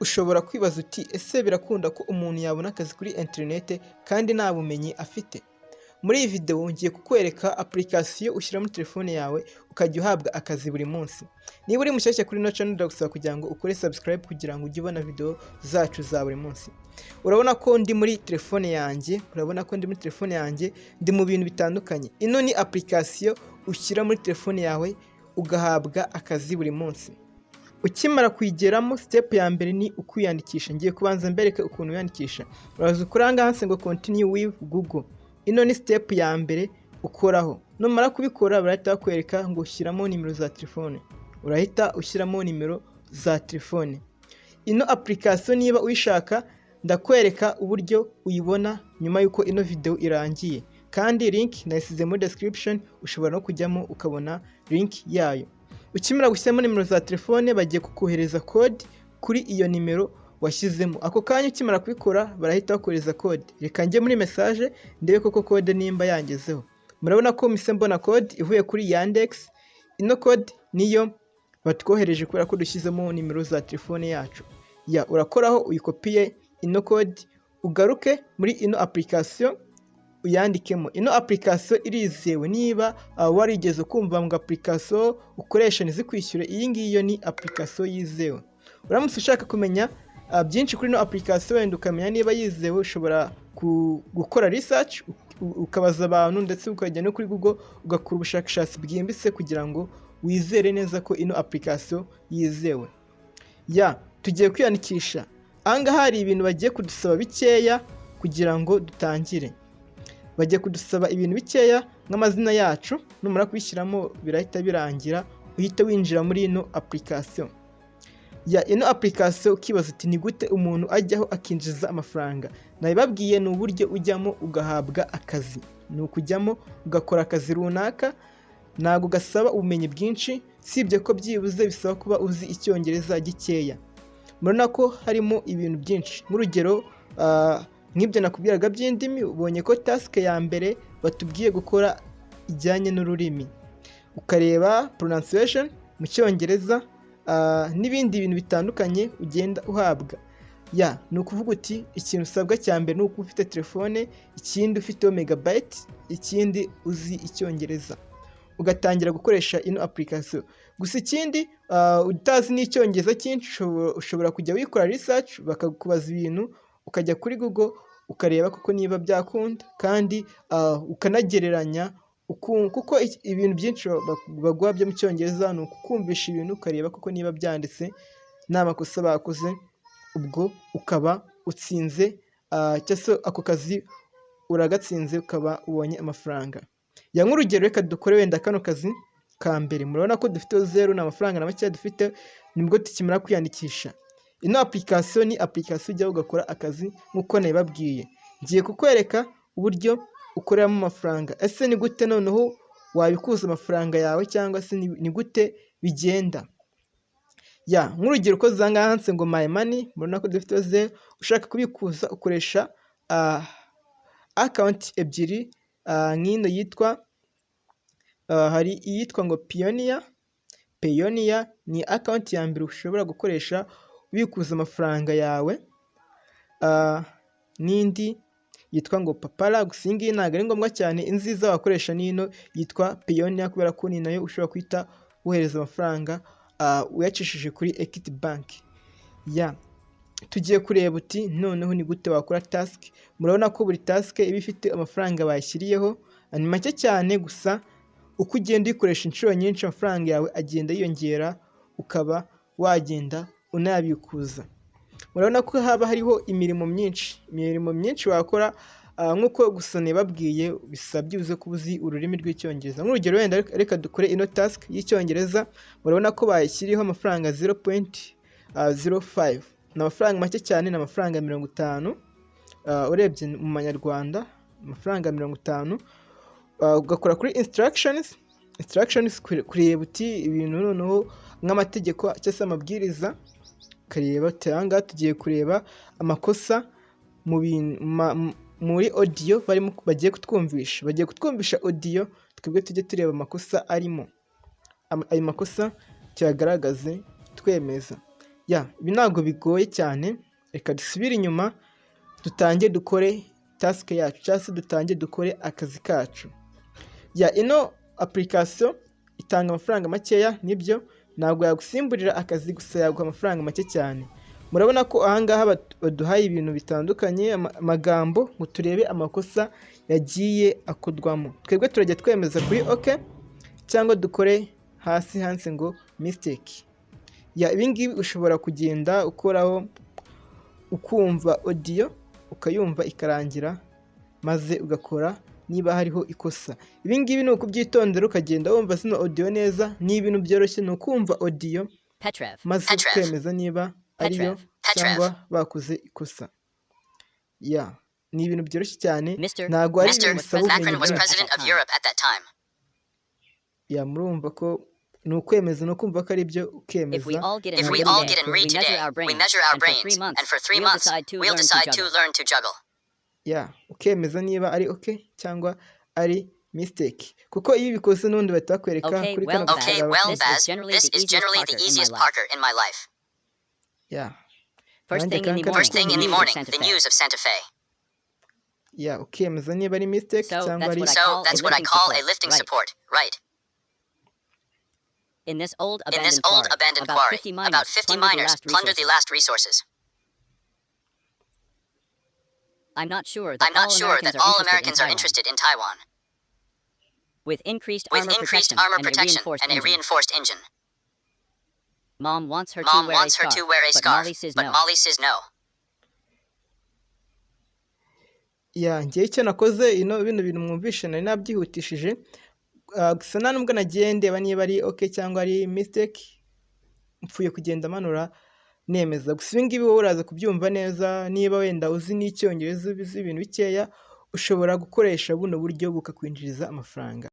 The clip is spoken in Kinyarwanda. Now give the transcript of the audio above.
Ushobora kwibaza uti ese birakunda ko umuntu yabona akazi kuri interinete kandi nta bumenyi afite? Muri iyi video ngiye kukwereka application ushyira muri telefone yawe ukajya uhabwa akazi buri munsi. Niba uri mushyashya kuri ino channel ndagusaba kugira ngo ukore subscribe kugira ngo ujye ubona video zacu za buri munsi. Urabona ko ndi muri telefone yanjye, ndi mu bintu bitandukanye. Ino ni application ushyira muri telefone yawe ugahabwa akazi buri munsi. Ukimara kuyigeramo step ya mbere ni ukwiyandikisha. Ngiye kubanza mbereke ukuntu wiyandikisha. Uraza ukuranga hasi ngo continue with Google. Ino ni step ya mbere ukoraho. Numara kubikora barahita bakwereka ngo ushyiramo nimero za telefone. Urahita ushyiramo nimero za telefone. Ino application niba uyishaka ndakwereka uburyo uyibona nyuma yuko ino video irangiye. Kandi link nayisize muri description, ushobora no kujyamo ukabona link yayo. Ukimara gushyiramo nimero za telefone bagiye kukohereza code kuri iyo nimero washyizemo. Ako kanya ukimara kubikora barahita bakohereza code. Reka njye muri message ndebe koko code nimba yangezeho. Murabona ko mise mbona code ivuye kuri Yandex. Ino code niyo batwohereje kubera ko dushyizemo nimero za telefone yacu. Urakoraho uyikopiye ino code ugaruke muri ino application uyandikemo. Ino application irizewe. Niba warigeze kumva ngo application ukoresha zikakwishyurira, iyi ngiyo ni application yizewe. Uramutse ushaka kumenya byinshi kuri ino application wenda ukamenya niba yizewe, ushobora gukora research ukabaza abantu ndetse ukajya no kuri Google ugakora ubushakashatsi bwimbitse kugira ngo wizere neza ko ino application yizewe. Tugiye kwiyandikisha. Ahangaha hari ibintu bagiye kudusaba bikeya kugira ngo dutangire. Bagiye kudusaba ibintu bikeya nk'amazina yacu. Numara kubishyiramo birahita birangira uhita winjira muri ino application. Ino application ukibaza uti ni gute umuntu ajyaho akinjiza amafaranga? Nabibabwiye ni uburyo ujyamo ugahabwa akazi. Ni ukujyamo ugakora akazi runaka, ntabwo gasaba ubumenyi bwinshi, sibye ko byibuze bisaba kuba uzi icyongereza gikeya. Murabona ko harimo ibintu byinshi. Nk'urugero nk'ibyo nakubwiraga by'indimi, ubonye ko task ya mbere batubwiye gukora ijyanye n'ururimi. Ukareba pronunciation mu cyongereza n'ibindi bintu bitandukanye ugenda uhabwa. Ni ukuvuga uti ikintu usabwa cya mbere ni uko ufite telefone, ikindi ufite megabyte, ikindi uzi icyongereza. Ugatangira gukoresha ino application. Gusa ikindi utazi n'icyongereza cyinshi ushobora kujya wikora research bakakubaza ibintu ukajya kuri Google ukareba koko niba byakunda, kandi ukanagereranya kuko ibintu byinshi baguha byo mu cyongereza ni ukukumvisha ibintu ukareba koko niba byanditse nta makosa bakoze, ubwo ukaba utsinze cyangwa se ako kazi uragatsinze ukaba ubonye amafaranga. Nk'urugero reka dukore wenda kano kazi ka mbere. Murabona ko dufite 0 n'amafaranga na make dufite, nibwo tukimara kwiyandikisha. Ino application ni application ujya ugakora akazi nk'uko nabibabwiye. Ngiye kukwereka uburyo ukoreramo amafaranga. Ese ni gute noneho wabikuza amafaranga yawe, cyangwa se ni gute bigenda? Nk'urugero ko zanga hanse ngo my money, murabona ko dufite 0. Ushaka kubikuza ukoresha account ebyiri. Nk'ino yitwa hari iyitwa ngo Payoneer ni account ya mbere ushobora gukoresha ubikuza amafaranga yawe. N'indi yitwa ngo Papara. Gusa iyi ngiyi ntabwo ari ngombwa cyane, inziza wakoresha n'ino yitwa Payoneer kubera ko ni nayo ushobora kwita wohereza amafaranga uyacishije kuri Equity Bank. Tugiye kureba uti noneho ni gute wakora task. Murabona ko buri task iba ifite amafaranga bayishyiriyeho, ni make cyane, gusa uko ugenda uyikoresha inshuro nyinshi amafaranga yawe agenda yiyongera, ukaba wagenda unayabikuza. Murabona ko haba hariho imirimo myinshi wakora, nk'uko gusa nababwiye bisaba byibuze ko uzi ururimi rw'icyongereza. Nk'urugero wenda reka dukore ino task y'icyongereza. Murabona ko bayishyiriyeho amafaranga 0.05. Ni amafaranga make cyane, ni amafaranga 50. Urebye mu manyarwanda amafaranga 50. Ugakora kuri instructions kureba uti ibintu noneho nk'amategeko cyangwa se amabwiriza. Kareba tanga tugiye kureba amakosa muri audio bagiye kutwumvisha audio, twebwe tujye tureba amakosa arimo. Ayo makosa tuyagaragaze twemeza. ibi ntabwo bigoye cyane, reka dusubire inyuma dutange dukore task yacu cyangwa se dutange dukore akazi kacu. Ino application itanga amafaranga makeya, nibyo ntabwo yagusimburira akazi, gusa yaguha amafaranga make cyane. Murabona ko ahangaha baduhaye ibintu bitandukanye, amagambo ngo turebe amakosa yagiye akodwamo. Twebwe turajya twemeza kuri OK cyangwa dukore hasi handitse ngo mistake. Ibi ngibi ushobora kugenda ukoraho ukumva audio ukayumva ikarangira, maze ugakora niba hariho ikosa. Ibi ngibi ni ukubyitondera ukagenda wumva zino audio neza. Ni ibintu byoroshye, ni ukumva audio maze ukemeza niba ariyo cyangwa bakoze ikosa. Ni ibintu byoroshye cyane, ntabwo ari ibintu bisaba ubumenyi bwinshi. Murumva ko ni ukwemeza, ni ukumva ko ari byo ukemeza. If we all get in read today, we measure our brains, and for 3 months, we'll decide to learn to juggle. Ukemeza niba ari OK cyangwa ari mistake, kuko iyo ubikoze n'undi bahita bakwereka kuri kano Baz, this is generally the easiest part in my life. First thing in the morning, the news of Santa Fe. Ukemeza niba ari mistake cyangwa ari. So that's what I call a lifting support, right? In this old abandoned quarry, about 50 miners plundered the last resources. I'm not sure that all Americans are interested in Taiwan. With increased armor protection and a reinforced engine. Mom wants her to wear a scarf, but Molly says no. Ngiye icyo nakoze bino bintu mwumvishe nari nabyihutishije, gusa nta nubwo nagiye ndeba niba ari OK cyangwa ari mistake, mpfuye kugenda manura nemeza. Gusa ibi ngibi wowe uraza kubyumva neza. Niba wenda uzi n'icyongereza, uzi ibintu bikeya, ushobora gukoresha buno buryo bukakwinjiriza amafaranga.